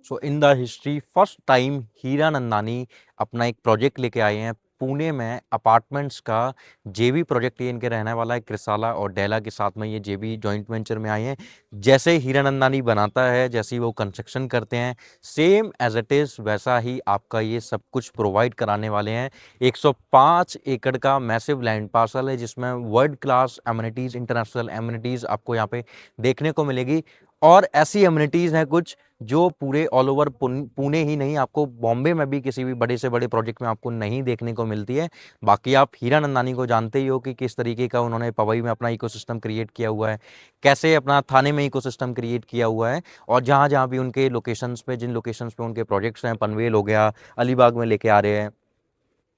So in the history first time Hiranandani अपना एक project लेके आए हैं पुणे में अपार्टमेंट्स का। जेबी प्रोजेक्ट ये इनके रहने वाला है, क्रिसाला और डेला के साथ में ये जेबी जॉइंट वेंचर में आए हैं। जैसे हीरानंदानी बनाता है, जैसे ही वो कंस्ट्रक्शन करते हैं, सेम एज इट इज वैसा ही आपका ये सब कुछ प्रोवाइड कराने वाले हैं। 105 एकड़ का मैसिव लैंड पार्सल है जिसमें world class amenities, international amenities आपको यहाँ पे देखने को मिलेगी। और ऐसी एमिनिटीज हैं कुछ जो पूरे ऑल ओवर पुणे ही नहीं, आपको बॉम्बे में भी किसी भी बड़े से बड़े प्रोजेक्ट में आपको नहीं देखने को मिलती है। बाकी आप हीरानंदानी को जानते ही हो कि किस तरीके का उन्होंने पवई में अपना इकोसिस्टम क्रिएट किया हुआ है, कैसे अपना थाने में इकोसिस्टम क्रिएट किया हुआ है। और जहाँ जहाँ भी उनके लोकेशंस पे, जिन लोकेशंस पे उनके प्रोजेक्ट्स हैं, पनवेल हो गया, अलीबाग में लेके आ रहे हैं,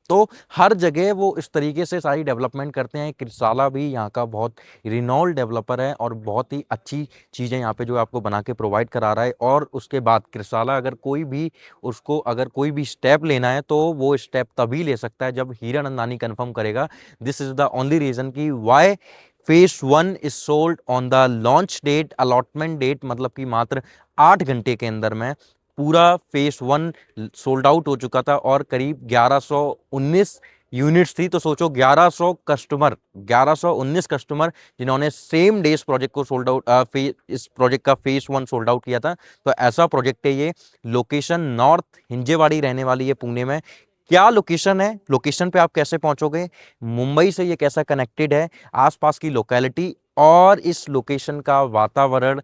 तो हर जगह वो इस तरीके से सारी डेवलपमेंट करते हैं। क्रिसाला भी यहाँ का बहुत रिनोल्ड डेवलपर है और बहुत ही अच्छी चीज़ें यहाँ पे जो आपको बना के प्रोवाइड करा रहा है। और उसके बाद क्रिसाला अगर कोई भी उसको अगर कोई भी स्टेप लेना है तो वो स्टेप तभी ले सकता है जब हीरानंदानी कंफर्म करेगा। This is the only reason कि why phase 1 is sold on the launch date, allotment date, मतलब कि मात्र 8 घंटे के अंदर में पूरा फेज 1 सोल्ड आउट हो चुका था और करीब 1119 यूनिट्स थी। तो सोचो 1119 कस्टमर जिन्होंने सेम डे इस प्रोजेक्ट को सोल्ड आउट, इस प्रोजेक्ट का फेज 1 सोल्ड आउट किया था। तो ऐसा प्रोजेक्ट है ये। लोकेशन नॉर्थ हिंजेवाड़ी रहने वाली है पुणे में। क्या लोकेशन है, लोकेशन पे आप कैसे पहुंचोगे, मुंबई से ये कैसा कनेक्टेड है, आसपास की लोकेलिटी और इस लोकेशन का वातावरण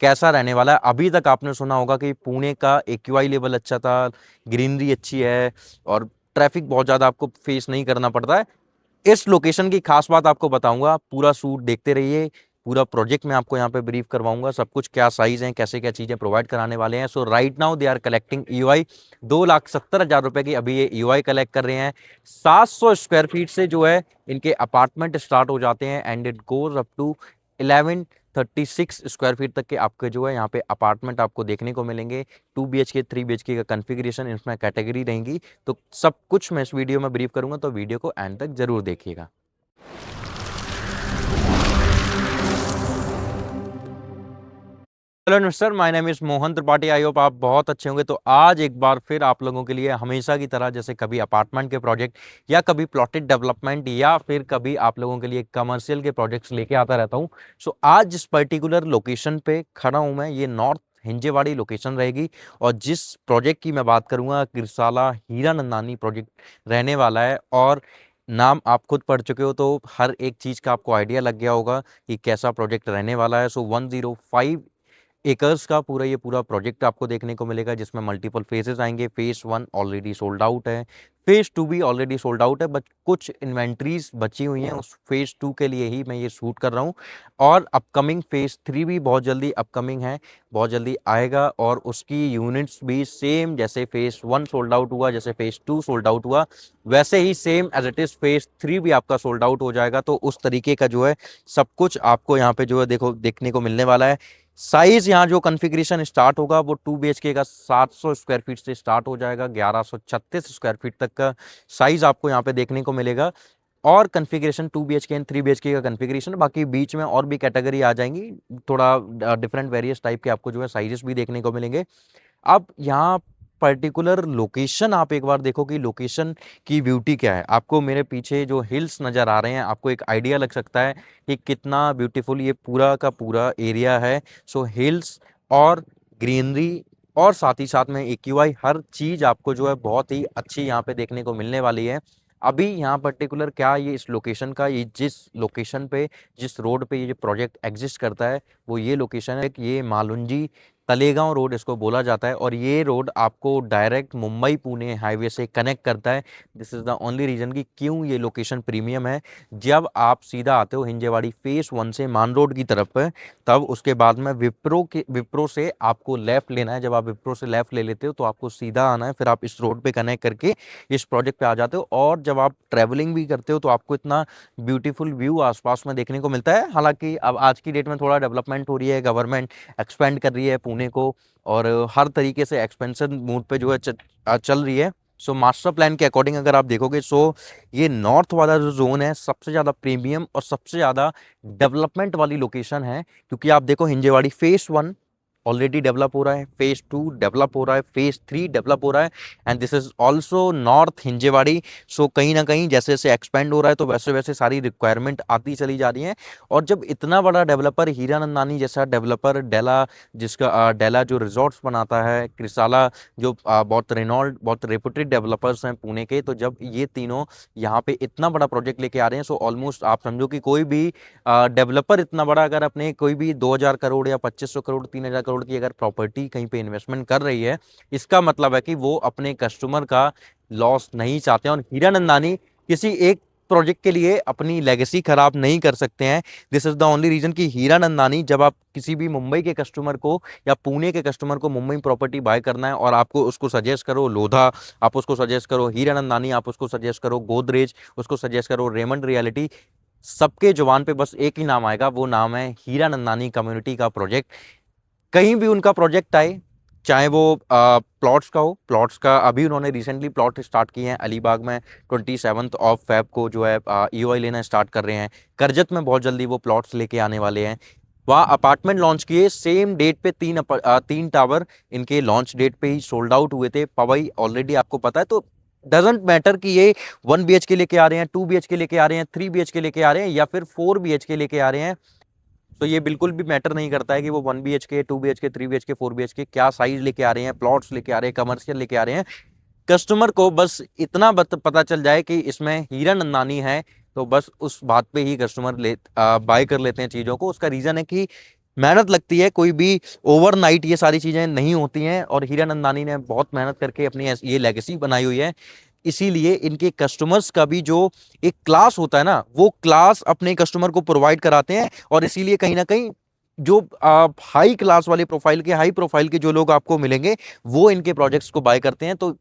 कैसा रहने वाला है। अभी तक आपने सुना होगा कि पुणे का एक्यूआई लेवल अच्छा था, ग्रीनरी अच्छी है और ट्रैफिक बहुत ज़्यादा आपको फेस नहीं करना पड़ता है। इस लोकेशन की खास बात आपको बताऊंगा, पूरा शूट देखते रहिए। पूरा प्रोजेक्ट मैं आपको यहाँ पे ब्रीफ करवाऊंगा, सब कुछ क्या साइज है, कैसे क्या चीज़ें प्रोवाइड कराने वाले हैं। So right now they are collecting EOI. 2,70,000 रुपए की अभी ये ईओआई कलेक्ट कर रहे हैं। 700 स्क्वायर फीट से जो है इनके अपार्टमेंट स्टार्ट हो जाते हैं and it goes up to 1136 square feet तक के आपके जो है यहाँ पे अपार्टमेंट आपको देखने को मिलेंगे। 2 BHK 3 BHK का कन्फिग्रेशन इसमें कैटेगरी रहेंगी। तो सब कुछ मैं इस वीडियो में ब्रीफ करूंगा, तो वीडियो को एंड तक जरूर देखिएगा। Hello mister, my name is Mohan Tripathi. I hope आप बहुत अच्छे होंगे। तो आज एक बार फिर आप लोगों के लिए हमेशा की तरह, जैसे कभी अपार्टमेंट के प्रोजेक्ट या कभी प्लॉटेड डेवलपमेंट या फिर कभी आप लोगों के लिए कमर्शियल के प्रोजेक्ट्स लेके आता रहता हूँ। सो आज जिस पर्टिकुलर लोकेशन पे खड़ा हूँ मैं, ये नॉर्थ हिंजेवाड़ी लोकेशन रहेगी। और जिस प्रोजेक्ट की मैं बात करूंगा, क्रिसाला हीरानंदानी प्रोजेक्ट रहने वाला है। और नाम आप खुद पढ़ चुके हो तो हर एक चीज़ का आपको आइडिया लग गया होगा कि कैसा प्रोजेक्ट रहने वाला है। सो 105 एकर्स का पूरा ये पूरा प्रोजेक्ट आपको देखने को मिलेगा, जिसमें मल्टीपल फेजेस आएंगे। फेज 1 ऑलरेडी सोल्ड आउट है, फेज 2 भी ऑलरेडी सोल्ड आउट है, बट कुछ इन्वेंट्रीज बची हुई हैं। उस फेज 2 के लिए ही मैं ये शूट कर रहा हूँ। और अपकमिंग फेज 3 भी बहुत जल्दी अपकमिंग है, बहुत जल्दी आएगा। और उसकी यूनिट्स भी सेम, जैसे फेज 1 सोल्ड आउट हुआ, जैसे फेज 2 सोल्ड आउट हुआ, वैसे ही same as it is phase 3 भी आपका सोल्ड आउट हो जाएगा। तो उस तरीके का जो है सब कुछ आपको यहाँ पे जो है देखो देखने को मिलने वाला है। साइज यहाँ जो कॉन्फ़िगरेशन स्टार्ट होगा वो 2 BHK का 700 स्क्वायर फीट से स्टार्ट हो जाएगा। 1136 स्क्वायर फीट तक का साइज आपको यहाँ पे देखने को मिलेगा। और कॉन्फ़िगरेशन 2 BHK एंड 3 BHK का कॉन्फ़िगरेशन, बाकी बीच में और भी कैटेगरी आ जाएंगी, थोड़ा डिफरेंट वेरियस टाइप के आपको जो है साइजेस भी देखने को मिलेंगे। अब यहाँ पर्टिकुलर लोकेशन आप एक बार देखो कि लोकेशन की ब्यूटी क्या है। आपको मेरे पीछे जो हिल्स नज़र आ रहे हैं, आपको एक आइडिया लग सकता है कि कितना ब्यूटीफुल ये पूरा का पूरा एरिया है। सो हिल्स और ग्रीनरी और साथ ही साथ में एक्यूआई, हर चीज़ आपको जो है बहुत ही अच्छी यहाँ पे देखने को मिलने वाली है। अभी यहाँ पर्टिकुलर क्या, ये इस लोकेशन का, ये जिस लोकेशन पे, जिस रोड पे ये प्रोजेक्ट एग्जिस्ट करता है, वो ये लोकेशन है कि ये मालुंजी तलेगांव रोड इसको बोला जाता है। और ये रोड आपको डायरेक्ट मुंबई पुणे हाईवे से कनेक्ट करता है। This is the only reason कि क्यों ये लोकेशन प्रीमियम है। जब आप सीधा आते हो हिंजेवाड़ी फेस 1 से मान रोड की तरफ पे, तब उसके बाद में विप्रो से आपको लेफ्ट लेना है। जब आप विप्रो से लेफ्ट ले लेते हो तो आपको सीधा आना है, फिर आप इस रोड पे कनेक्ट करके इस प्रोजेक्ट पे आ जाते हो। और जब आप ट्रैवलिंग भी करते हो तो आपको इतना ब्यूटीफुल व्यू आसपास में देखने को मिलता है। हालांकि अब आज की डेट में थोड़ा डेवलपमेंट हो रही है, गवर्नमेंट एक्सपेंड कर रही है पुणे को, और हर तरीके से एक्सपेंशन मूड पे जो है चल रही है। सो मास्टर प्लान के अकॉर्डिंग अगर आप देखोगे, सो ये नॉर्थ वाला जो जोन है सबसे ज़्यादा प्रीमियम और सबसे ज़्यादा डेवलपमेंट वाली लोकेशन है। क्योंकि आप देखो हिंजेवाड़ी फेस 1 ऑलरेडी डेवलप हो रहा है, फेज 2 डेवलप हो रहा है, फेज 3 डेवलप हो रहा है, and this is also north Hinjewadi. So कहीं ना कहीं जैसे जैसे एक्सपेंड हो रहा है तो वैसे वैसे सारी रिक्वायरमेंट आती चली जा रही है। और जब इतना बड़ा डेवलपर हीरानंदानी जैसा डेवलपर, डेला जिसका डेला जो रिजॉर्ट्स बनाता है, क्रिसाला जो बहुत रेनॉल्ड बहुत रेपुटेड डेवलपर्स हैं पुणे के, तो जब ये तीनों यहाँ पे इतना बड़ा प्रोजेक्ट लेके आ रहे हैं, सो ऑलमोस्ट आप समझो कि कोई भी डेवलपर इतना बड़ा अगर अपने कोई भी 2000 करोड़ या 2500 करोड़ 3000 करोड़ की अगर प्रॉपर्टी कहीं पे इन्वेस्टमेंट कर रही है, इसका मतलब है कि वो अपने कस्टमर का लॉस नहीं चाहते हैं। और हीरानंदानी किसी एक प्रोजेक्ट के लिए अपनी लेगेसी खराब नहीं कर सकते हैं। This is the only reason कि हीरानंदानी, जब आप किसी भी मुंबई के कस्टमर को या पुणे के कस्टमर को मुंबई प्रॉपर्टी बाय करना है और आपको उसको सजेस्ट करो लोधा, आप उसको सजेस्ट करो हीरानंदानी, आप उसको सजेस्ट करो गोदरेज, उसको सजेस्ट करो रेमंड रियलिटी, सबके जुबान पे बस एक ही नाम आएगा, वो नाम है हीरानंदानी कम्युनिटी का प्रोजेक्ट। कहीं भी उनका प्रोजेक्ट आए, चाहे वो प्लॉट्स का हो, प्लॉट्स का अभी उन्होंने रिसेंटली प्लॉट स्टार्ट किए हैं अलीबाग में, 27 को जो है ईओआई लेना स्टार्ट कर रहे हैं। करजत में बहुत जल्दी वो प्लॉट्स लेके आने वाले हैं। वहाँ अपार्टमेंट लॉन्च किए, सेम डेट पे तीन टावर इनके लॉन्च डेट पे ही सोल्ड आउट हुए थे। पवई ऑलरेडी आपको पता है, तो डजेंट मैटर कि ये 1 BHK लेके आ रहे हैं, 2 BHK लेके आ रहे हैं, 3 BHK लेके आ रहे हैं या फिर 4 BHK लेके आ रहे हैं। तो ये बिल्कुल भी मैटर नहीं करता है कि वो 1 BHK 2 BHK 3 BHK 4 BHK क्या साइज लेके आ रहे हैं, प्लॉट्स लेके आ रहे हैं, कमर्शियल लेके आ रहे हैं। कस्टमर को बस इतना पता चल जाए कि इसमें हीरानंदानी है, तो बस उस बात पे ही कस्टमर बाय कर लेते हैं चीज़ों को। उसका रीज़न है कि मेहनत लगती है, कोई भी ओवरनाइट ये सारी चीज़ें नहीं होती हैं, और हीरानंदानी ने बहुत मेहनत करके अपनी ये लेगेसी बनाई हुई है। इसीलिए इनके कस्टमर्स का भी जो एक क्लास होता है ना, वो क्लास अपने कस्टमर को प्रोवाइड कराते हैं। और इसीलिए कहीं ना कहीं जो हाई क्लास वाले प्रोफाइल के, हाई प्रोफाइल के जो लोग आपको मिलेंगे, वो इनके प्रोजेक्ट्स को बाय करते हैं। तो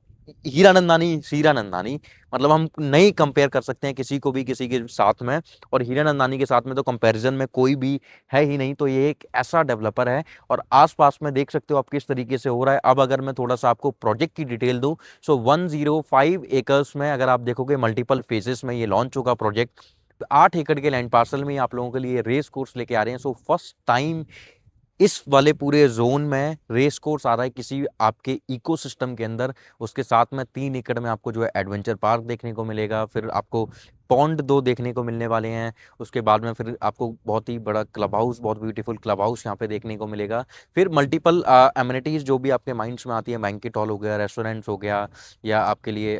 हीरानंदानी मतलब हम नहीं कंपेयर कर सकते हैं किसी को भी किसी के साथ में, और हीरानंदानी के साथ में तो कंपैरिजन में कोई भी है ही नहीं। तो ये एक ऐसा डेवलपर है, और आसपास में देख सकते हो आप किस तरीके से हो रहा है। अब अगर मैं थोड़ा सा आपको प्रोजेक्ट की डिटेल दूं, सो 105 एकर्स में अगर आप देखोगे मल्टीपल फेजेस में ये लॉन्च होगा प्रोजेक्ट। 8 एकड़ के लैंड पार्सल में आप लोगों के लिए रेस कोर्स लेके आ रहे हैं। सो फर्स्ट टाइम इस वाले पूरे जोन में रेस कोर्स आ रहा है किसी आपके इकोसिस्टम के अंदर। उसके साथ में 3 एकड़ में आपको जो है एडवेंचर पार्क देखने को मिलेगा, फिर आपको पॉन्ड 2 देखने को मिलने वाले हैं। उसके बाद में फिर आपको बहुत ही बड़ा क्लब हाउस, बहुत ब्यूटीफुल क्लब हाउस यहाँ पे देखने को मिलेगा। फिर मल्टीपल एमिनिटीज जो भी आपके माइंड्स में आती है, बैंकेट हॉल हो गया, रेस्टोरेंट्स हो गया, या आपके लिए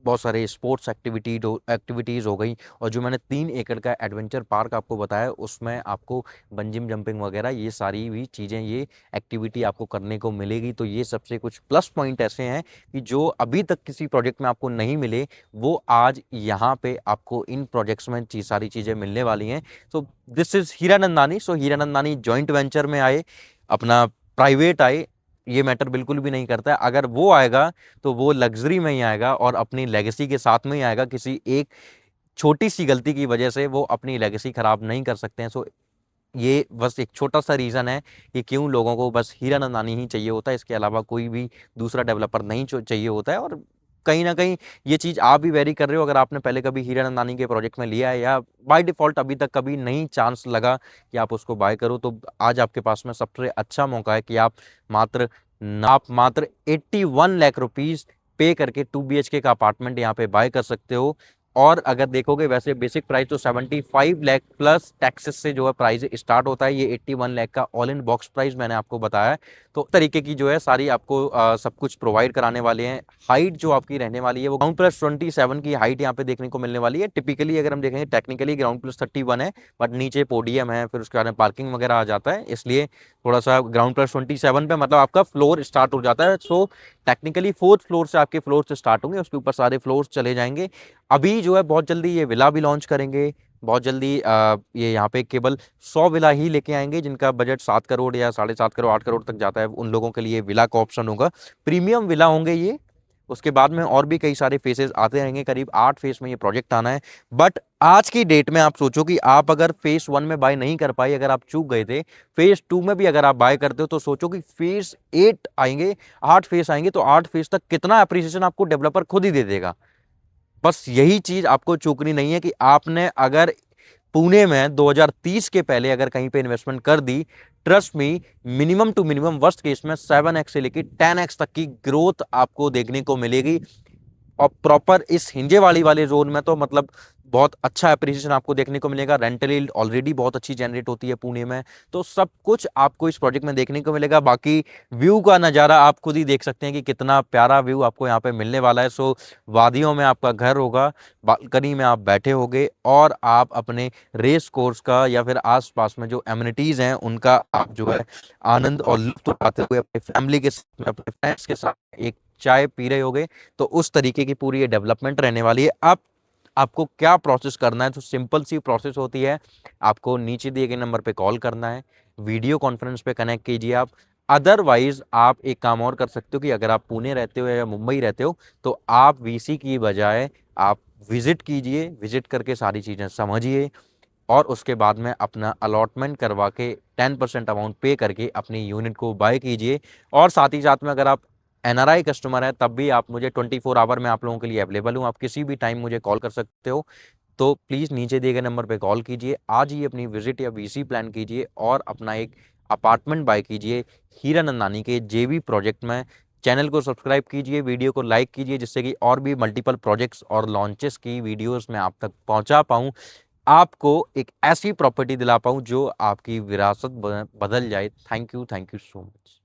बहुत सारे स्पोर्ट्स एक्टिविटीज़ हो गई। और जो मैंने 3 एकड़ का एडवेंचर पार्क आपको बताया, उसमें आपको बंजिंग जंपिंग वगैरह ये सारी भी चीज़ें, ये एक्टिविटी आपको करने को मिलेगी। तो ये सबसे कुछ प्लस पॉइंट ऐसे हैं कि जो अभी तक किसी प्रोजेक्ट में आपको नहीं मिले, वो आज यहाँ पे आपको इन प्रोजेक्ट्स में सारी चीज़ें मिलने वाली हैं। So this is Hiranandani. So Hiranandani joint venture में आए, अपना प्राइवेट आए, ये मैटर बिल्कुल भी नहीं करता है। अगर वो आएगा तो वो लग्जरी में ही आएगा और अपनी लेगेसी के साथ में ही आएगा। किसी एक छोटी सी गलती की वजह से वो अपनी लेगेसी खराब नहीं कर सकते हैं। सो ये बस एक छोटा सा रीज़न है कि क्यों लोगों को बस हीरानंदानी ही चाहिए होता है, इसके अलावा कोई भी दूसरा डेवलपर नहीं चाहिए होता है। और कहीं ना कहीं ये चीज़ आप भी वेरी कर रहे हो, अगर आपने पहले कभी हीरानंदानी के प्रोजेक्ट में लिया है या बाय डिफ़ॉल्ट अभी तक कभी नहीं चांस लगा कि आप उसको बाय करो, तो आज आपके पास में सबसे अच्छा मौका है कि आप मात्र 81 लाख रुपीज़ पे करके 2 BHK का अपार्टमेंट यहाँ पे बाय कर सकते हो। और अगर देखोगे वैसे बेसिक प्राइस तो 75 लाख प्लस टैक्सेस से जो है प्राइस स्टार्ट होता है। ये 81 लाख का ऑल इन बॉक्स प्राइस मैंने आपको बताया है। तो तरीके की जो है सारी आपको सब कुछ प्रोवाइड कराने वाले हैं। हाइट जो आपकी रहने वाली है वो ग्राउंड+27 की हाइट यहाँ पे देखने को मिलने वाली है। टिपिकली अगर हम देखेंगे टेक्निकली ग्राउंड+31 है, बट नीचे पोडियम है, फिर उसके बाद में पार्किंग वगैरह आ जाता है, इसलिए थोड़ा सा ग्राउंड+27 पे मतलब आपका फ्लोर स्टार्ट हो जाता है। सो टेक्निकली 4th फ्लोर से आपके फ्लोर से स्टार्ट होंगे, उसके ऊपर सारे फ्लोर्स चले जाएंगे। अभी जो है बहुत जल्दी ये विला भी लॉन्च करेंगे, बहुत जल्दी ये यहाँ पे केवल 100 विला ही लेके आएंगे जिनका बजट 7 करोड़ या 7.5 करोड़ 8 करोड़ तक जाता है। उन लोगों के लिए विला का ऑप्शन होगा, प्रीमियम विला होंगे ये। उसके बाद में और भी कई सारे फेसेस आते रहेंगे, करीब 8 फेस में ये प्रोजेक्ट आना है। बट आज की डेट में आप सोचो कि आप अगर फेज 1 में बाय नहीं कर पाए, अगर आप चूक गए थे, फेज 2 में भी अगर आप बाय करते हो, तो सोचो कि फेज 8 आएंगे, 8 फेज आएंगे, तो 8 फेज तक कितना अप्रिसिएशन आपको डेवलपर खुद ही दे देगा। बस यही चीज आपको चूकनी नहीं है कि आपने अगर पुणे में 2030 के पहले अगर कहीं पे इन्वेस्टमेंट कर दी, trust me, minimum to minimum worst case में 7x से लेकर 10x तक की ग्रोथ आपको देखने को मिलेगी। और प्रॉपर इस हिंजे वाले जोन में तो मतलब बहुत अच्छा एप्रिसिएशन आपको देखने को मिलेगा। रेंटल यील्ड ऑलरेडी बहुत अच्छी जनरेट होती है पुणे में, तो सब कुछ आपको इस प्रोजेक्ट में देखने को मिलेगा। बाकी व्यू का नज़ारा आप खुद ही देख सकते हैं कि कितना प्यारा व्यू आपको यहाँ पे मिलने वाला है। सो वादियों में आपका घर होगा, बालकनी में आप बैठे होगे और आप अपने रेस कोर्स का या फिर आसपास में जो एमिनिटीज़ हैं उनका आप जो है आनंद और लुत्फ उठाते हुए अपने फैमिली के साथ में, अपने फ्रेंड्स के साथ एक चाय पी रहे होगे। तो उस तरीके की पूरी ये डेवलपमेंट रहने वाली है। अब आपको क्या प्रोसेस करना है, तो सिंपल सी प्रोसेस होती है। आपको नीचे दिए गए नंबर पे कॉल करना है, वीडियो कॉन्फ्रेंस पे कनेक्ट कीजिए आप। अदरवाइज आप एक काम और कर सकते हो कि अगर आप पुणे रहते हो या मुंबई रहते हो तो आप वीसी की बजाय आप विजिट कीजिए, विजिट करके सारी चीज़ें समझिए और उसके बाद में अपना अलॉटमेंट करवा के 10% अमाउंट पे करके अपनी यूनिट को बाय कीजिए। और साथ ही साथ में अगर आप एनआरआई कस्टमर है तब भी आप मुझे 24 आवर में आप लोगों के लिए अवेलेबल हूँ, आप किसी भी टाइम मुझे कॉल कर सकते हो। तो प्लीज़ नीचे दिए गए नंबर पे कॉल कीजिए, आज ही अपनी विजिट या वीसी प्लान कीजिए और अपना एक अपार्टमेंट बाय कीजिए हीरानंदानी के जेवी प्रोजेक्ट में। चैनल को सब्सक्राइब कीजिए, वीडियो को लाइक कीजिए, जिससे कि और भी मल्टीपल प्रोजेक्ट्स और लॉन्चेस की वीडियोस मैं आप तक पहुंचा पाऊं, आपको एक ऐसी प्रॉपर्टी दिला पाऊं जो आपकी विरासत बदल जाए। Thank you so much.